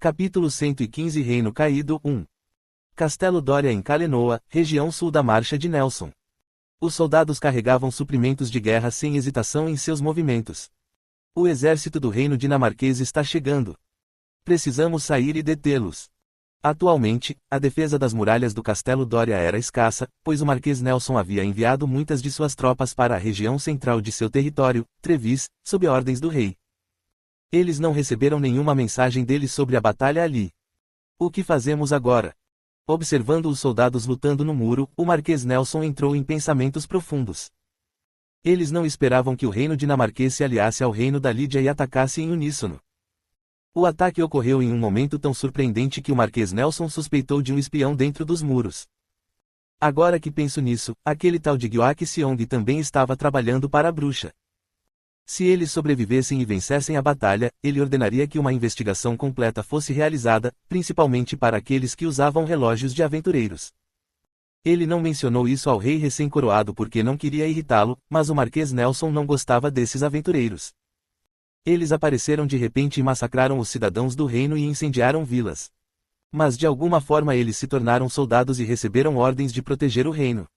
Capítulo 115 Reino Caído 1. Castelo Doria em Kalenoa, região sul da Marcha de Nelson. Os soldados carregavam suprimentos de guerra sem hesitação em seus movimentos. O exército do reino dinamarquês está chegando. Precisamos sair e detê-los. Atualmente, a defesa das muralhas do Castelo Doria era escassa, pois o Marquês Nelson havia enviado muitas de suas tropas para a região central de seu território, Trevis, sob ordens do rei. Eles não receberam nenhuma mensagem dele sobre a batalha ali. O que fazemos agora? Observando os soldados lutando no muro, o Marquês Nelson entrou em pensamentos profundos. Eles não esperavam que o reino dinamarquês se aliasse ao reino da Lídia e atacasse em uníssono. O ataque ocorreu em um momento tão surpreendente que o Marquês Nelson suspeitou de um espião dentro dos muros. Agora que penso nisso, aquele tal de Gyoak Seong também estava trabalhando para a bruxa. Se eles sobrevivessem e vencessem a batalha, ele ordenaria que uma investigação completa fosse realizada, principalmente para aqueles que usavam relógios de aventureiros. Ele não mencionou isso ao rei recém-coroado porque não queria irritá-lo, mas o Marquês Nelson não gostava desses aventureiros. Eles apareceram de repente e massacraram os cidadãos do reino e incendiaram vilas. Mas de alguma forma eles se tornaram soldados e receberam ordens de proteger o reino.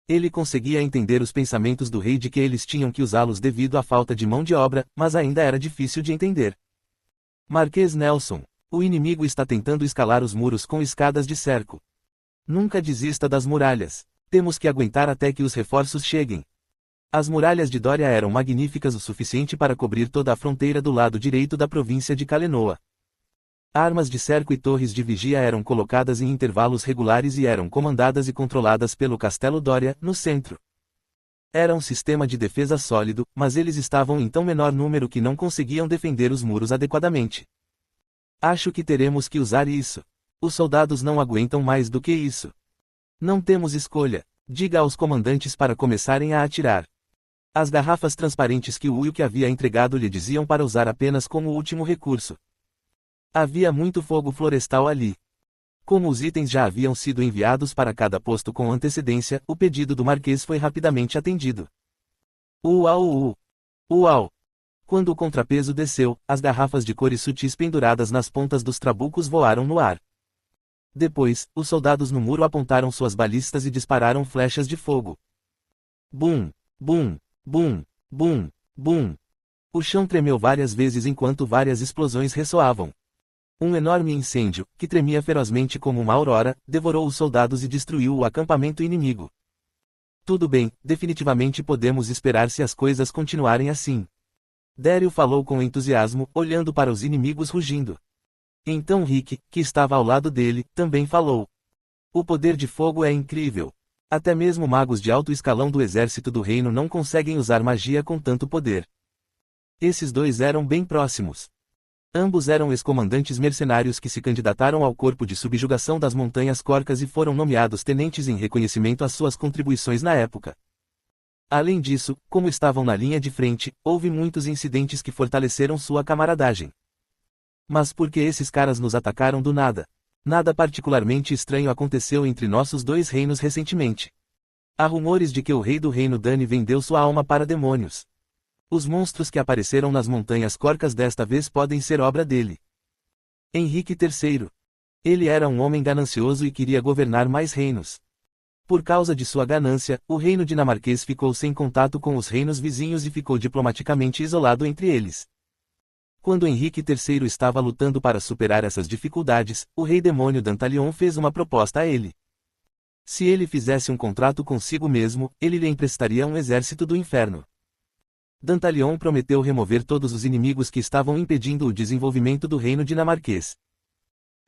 Ele conseguia entender os pensamentos do rei de que eles tinham que usá-los devido à falta de mão de obra, mas ainda era difícil de entender. Marquês Nelson, o inimigo está tentando escalar os muros com escadas de cerco. Nunca desista das muralhas. Temos que aguentar até que os reforços cheguem. As muralhas de Doria eram magníficas o suficiente para cobrir toda a fronteira do lado direito da província de Kalenoa. Armas de cerco e torres de vigia eram colocadas em intervalos regulares e eram comandadas e controladas pelo Castelo Doria, no centro. Era um sistema de defesa sólido, mas eles estavam em tão menor número que não conseguiam defender os muros adequadamente. Acho que teremos que usar isso. Os soldados não aguentam mais do que isso. Não temos escolha. Diga aos comandantes para começarem a atirar. As garrafas transparentes que o Wilk havia entregado lhe diziam para usar apenas como último recurso. Havia muito fogo florestal ali. Como os itens já haviam sido enviados para cada posto com antecedência, o pedido do Marquês foi rapidamente atendido. Uau! Uau! Quando o contrapeso desceu, as garrafas de cores sutis penduradas nas pontas dos trabucos voaram no ar. Depois, os soldados no muro apontaram suas balistas e dispararam flechas de fogo. Bum! Bum! Bum! Bum! Bum! O chão tremeu várias vezes enquanto várias explosões ressoavam. Um enorme incêndio, que tremia ferozmente como uma aurora, devorou os soldados e destruiu o acampamento inimigo. Tudo bem, definitivamente podemos esperar se as coisas continuarem assim. Daryl falou com entusiasmo, olhando para os inimigos rugindo. Então Rick, que estava ao lado dele, também falou. O poder de fogo é incrível. Até mesmo magos de alto escalão do exército do reino não conseguem usar magia com tanto poder. Esses dois eram bem próximos. Ambos eram ex-comandantes mercenários que se candidataram ao corpo de subjugação das Montanhas Corcas e foram nomeados tenentes em reconhecimento às suas contribuições na época. Além disso, como estavam na linha de frente, houve muitos incidentes que fortaleceram sua camaradagem. Mas por que esses caras nos atacaram do nada? Nada particularmente estranho aconteceu entre nossos dois reinos recentemente. Há rumores de que o rei do reino Dani vendeu sua alma para demônios. Os monstros que apareceram nas Montanhas Corcas desta vez podem ser obra dele. Henrique III. Ele era um homem ganancioso e queria governar mais reinos. Por causa de sua ganância, o reino dinamarquês ficou sem contato com os reinos vizinhos e ficou diplomaticamente isolado entre eles. Quando Henrique III estava lutando para superar essas dificuldades, o rei demônio Dantalion fez uma proposta a ele. Se ele fizesse um contrato consigo mesmo, ele lhe emprestaria um exército do inferno. Dantalion prometeu remover todos os inimigos que estavam impedindo o desenvolvimento do reino dinamarquês.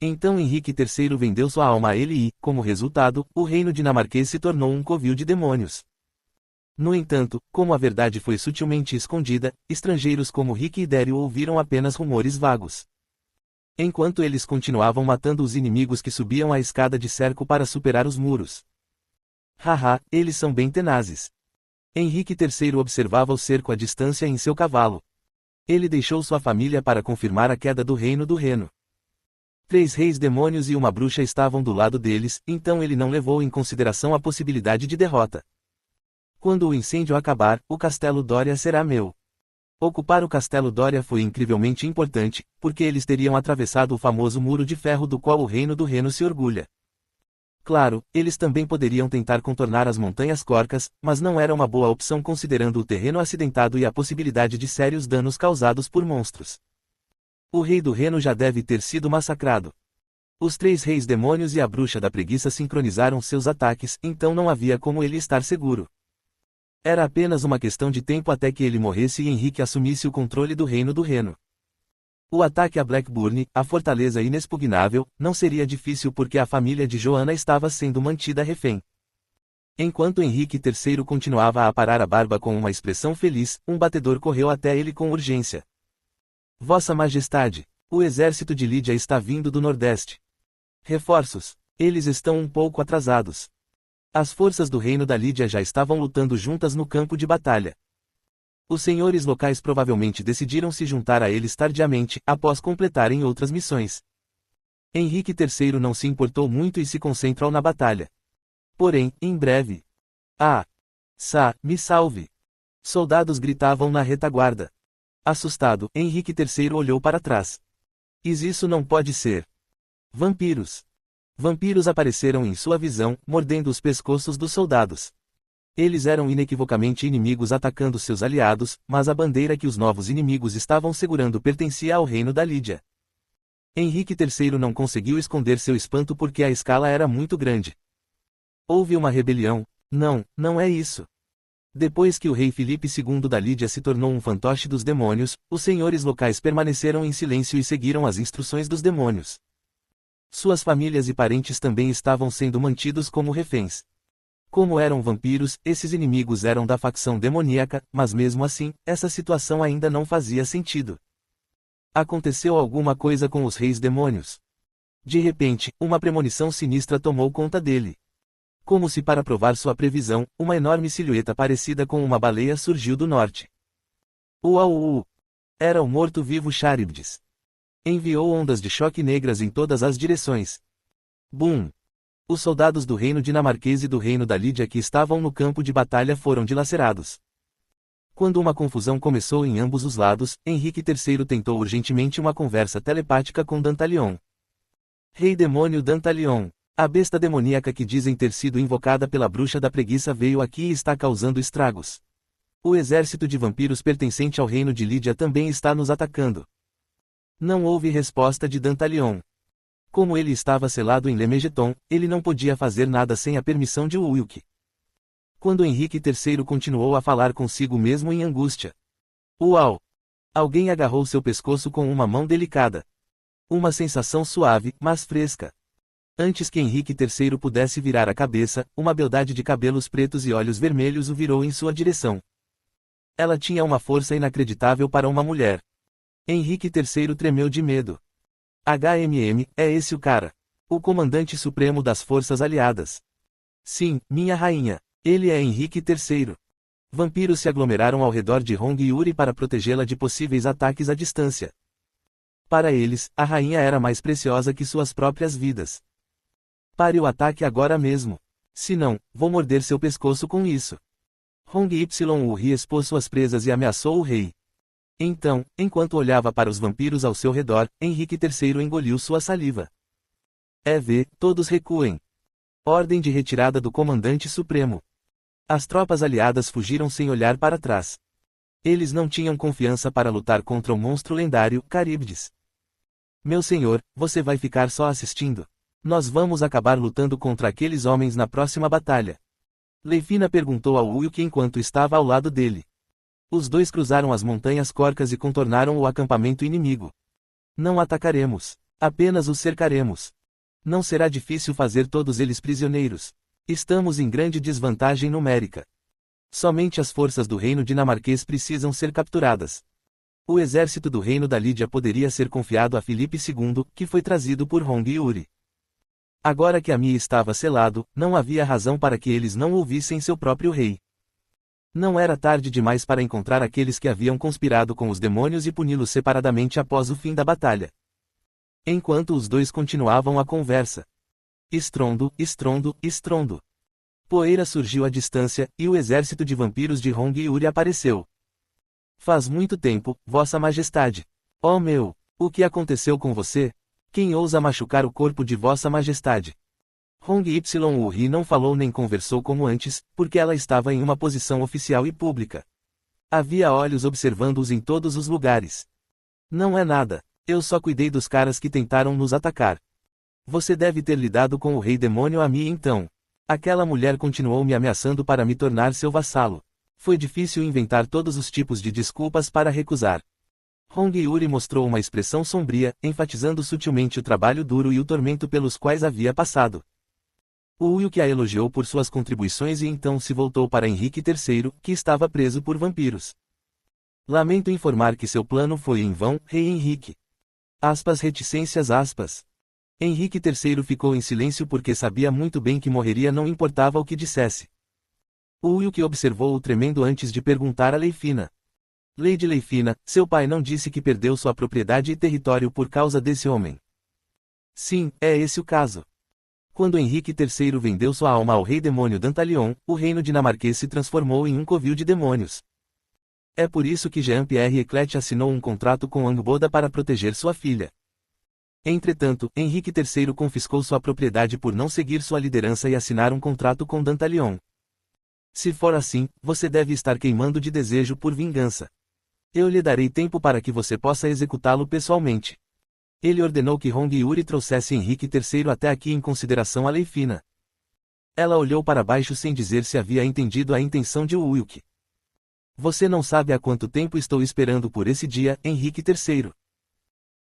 Então Henrique III vendeu sua alma a ele e, como resultado, o reino dinamarquês se tornou um covil de demônios. No entanto, como a verdade foi sutilmente escondida, estrangeiros como Rick e Daryl ouviram apenas rumores vagos. Enquanto eles continuavam matando os inimigos que subiam a escada de cerco para superar os muros. Haha, eles são bem tenazes. Henrique III observava o cerco à distância em seu cavalo. Ele deixou sua família para confirmar a queda do reino do Reno. 3 reis demônios e uma bruxa estavam do lado deles, então ele não levou em consideração a possibilidade de derrota. Quando o incêndio acabar, o Castelo Doria será meu. Ocupar o Castelo Dória foi incrivelmente importante, porque eles teriam atravessado o famoso muro de ferro do qual o Reino do Reno se orgulha. Claro, eles também poderiam tentar contornar as Montanhas Corcas, mas não era uma boa opção considerando o terreno acidentado e a possibilidade de sérios danos causados por monstros. O Rei do Reno já deve ter sido massacrado. Os 3 reis demônios e a bruxa da preguiça sincronizaram seus ataques, então não havia como ele estar seguro. Era apenas uma questão de tempo até que ele morresse e Henrique assumisse o controle do Reino do Reno. O ataque a Blackburn, a fortaleza inexpugnável, não seria difícil porque a família de Joanna estava sendo mantida refém. Enquanto Henrique III continuava a aparar a barba com uma expressão feliz, um batedor correu até ele com urgência. Vossa Majestade, o exército de Lídia está vindo do Nordeste. Reforços. Eles estão um pouco atrasados. As forças do Reino da Lídia já estavam lutando juntas no campo de batalha. Os senhores locais provavelmente decidiram se juntar a eles tardiamente, após completarem outras missões. Henrique III não se importou muito e se concentrou na batalha. Porém, em breve... me salve! Soldados gritavam na retaguarda. Assustado, Henrique III olhou para trás. Isso não pode ser. Vampiros. Vampiros apareceram em sua visão, mordendo os pescoços dos soldados. Eles eram inequivocamente inimigos atacando seus aliados, mas a bandeira que os novos inimigos estavam segurando pertencia ao Reino da Lídia. Henrique III não conseguiu esconder seu espanto porque a escala era muito grande. Houve uma rebelião? Não é isso. Depois que o rei Filipe II da Lídia se tornou um fantoche dos demônios, os senhores locais permaneceram em silêncio e seguiram as instruções dos demônios. Suas famílias e parentes também estavam sendo mantidos como reféns. Como eram vampiros, esses inimigos eram da facção demoníaca, mas mesmo assim, essa situação ainda não fazia sentido. Aconteceu alguma coisa com os reis demônios. De repente, uma premonição sinistra tomou conta dele. Como se para provar sua previsão, uma enorme silhueta parecida com uma baleia surgiu do norte. Uau! Era o morto-vivo Charybdis. Enviou ondas de choque negras em todas as direções. Bum! Os soldados do reino dinamarquês e do reino da Lídia que estavam no campo de batalha foram dilacerados. Quando uma confusão começou em ambos os lados, Henrique III tentou urgentemente uma conversa telepática com Dantalion. Rei demônio Dantalion, a besta demoníaca que dizem ter sido invocada pela bruxa da preguiça veio aqui e está causando estragos. O exército de vampiros pertencente ao reino de Lídia também está nos atacando. Não houve resposta de Dantalion. Como ele estava selado em Lemegeton, ele não podia fazer nada sem a permissão de Ulk. Quando Henrique III continuou a falar consigo mesmo em angústia. Uau! Alguém agarrou seu pescoço com uma mão delicada. Uma sensação suave, mas fresca. Antes que Henrique III pudesse virar a cabeça, uma beldade de cabelos pretos e olhos vermelhos o virou em sua direção. Ela tinha uma força inacreditável para uma mulher. Henrique III tremeu de medo. É esse o cara. O comandante supremo das forças aliadas. Sim, minha rainha. Ele é Henrique III. Vampiros se aglomeraram ao redor de Hong Yuri para protegê-la de possíveis ataques à distância. Para eles, a rainha era mais preciosa que suas próprias vidas. Pare o ataque agora mesmo. Se não, vou morder seu pescoço com isso. Hong Yu expôs suas presas e ameaçou o rei. Então, enquanto olhava para os vampiros ao seu redor, Henrique III engoliu sua saliva. Todos recuem. Ordem de retirada do comandante supremo. As tropas aliadas fugiram sem olhar para trás. Eles não tinham confiança para lutar contra o monstro lendário, Charybdis. Meu senhor, você vai ficar só assistindo? Nós vamos acabar lutando contra aqueles homens na próxima batalha. Leifina perguntou ao Ulk enquanto estava ao lado dele. Os dois cruzaram as montanhas Corcas e contornaram o acampamento inimigo. Não atacaremos. Apenas os cercaremos. Não será difícil fazer todos eles prisioneiros. Estamos em grande desvantagem numérica. Somente as forças do reino dinamarquês precisam ser capturadas. O exército do reino da Lídia poderia ser confiado a Filipe II, que foi trazido por Hong Yuri. Agora que Ami estava selado, não havia razão para que eles não ouvissem seu próprio rei. Não era tarde demais para encontrar aqueles que haviam conspirado com os demônios e puni-los separadamente após o fim da batalha. Enquanto os dois continuavam a conversa. Estrondo, estrondo, estrondo. Poeira surgiu à distância, e o exército de vampiros de Hong Yuri apareceu. Faz muito tempo, Vossa Majestade. Oh meu! O que aconteceu com você? Quem ousa machucar o corpo de Vossa Majestade? Hong Yu-ri não falou nem conversou como antes, porque ela estava em uma posição oficial e pública. Havia olhos observando-os em todos os lugares. Não é nada. Eu só cuidei dos caras que tentaram nos atacar. Você deve ter lidado com o Rei Demônio Ami então. Aquela mulher continuou me ameaçando para me tornar seu vassalo. Foi difícil inventar todos os tipos de desculpas para recusar. Hong Yuri mostrou uma expressão sombria, enfatizando sutilmente o trabalho duro e o tormento pelos quais havia passado. O Uyu que a elogiou por suas contribuições e então se voltou para Henrique III, que estava preso por vampiros. Lamento informar que seu plano foi em vão, Rei Henrique. Aspas reticências aspas. Henrique III ficou em silêncio porque sabia muito bem que morreria não importava o que dissesse. O Uyu que observou o tremendo antes de perguntar a Leifina. Lady Leifina, seu pai não disse que perdeu sua propriedade e território por causa desse homem. Sim, é esse o caso. Quando Henrique III vendeu sua alma ao rei demônio Dantalion, o reino dinamarquês se transformou em um covil de demônios. É por isso que Jean-Pierre Eclet assinou um contrato com Angboda para proteger sua filha. Entretanto, Henrique III confiscou sua propriedade por não seguir sua liderança e assinar um contrato com Dantalion. Se for assim, você deve estar queimando de desejo por vingança. Eu lhe darei tempo para que você possa executá-lo pessoalmente. Ele ordenou que Hong Yuri trouxesse Henrique III até aqui em consideração a Leifina. Ela olhou para baixo sem dizer se havia entendido a intenção de Uyuk. Você não sabe há quanto tempo estou esperando por esse dia, Henrique III.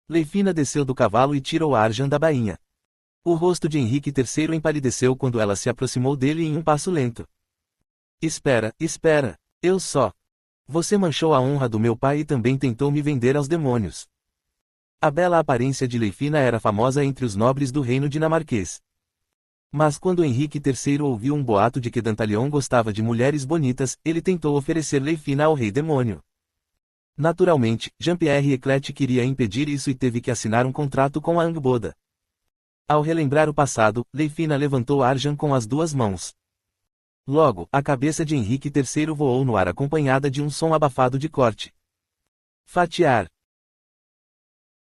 Leifina desceu do cavalo e tirou Arjan da bainha. O rosto de Henrique III empalideceu quando ela se aproximou dele em um passo lento. Espera, espera, eu só. Você manchou a honra do meu pai e também tentou me vender aos demônios. A bela aparência de Leifina era famosa entre os nobres do reino dinamarquês. Mas quando Henrique III ouviu um boato de que Dantalion gostava de mulheres bonitas, ele tentou oferecer Leifina ao rei demônio. Naturalmente, Jean-Pierre Eclet queria impedir isso e teve que assinar um contrato com a Angboda. Ao relembrar o passado, Leifina levantou Arjan com as duas mãos. Logo, a cabeça de Henrique III voou no ar acompanhada de um som abafado de corte. Fatiar.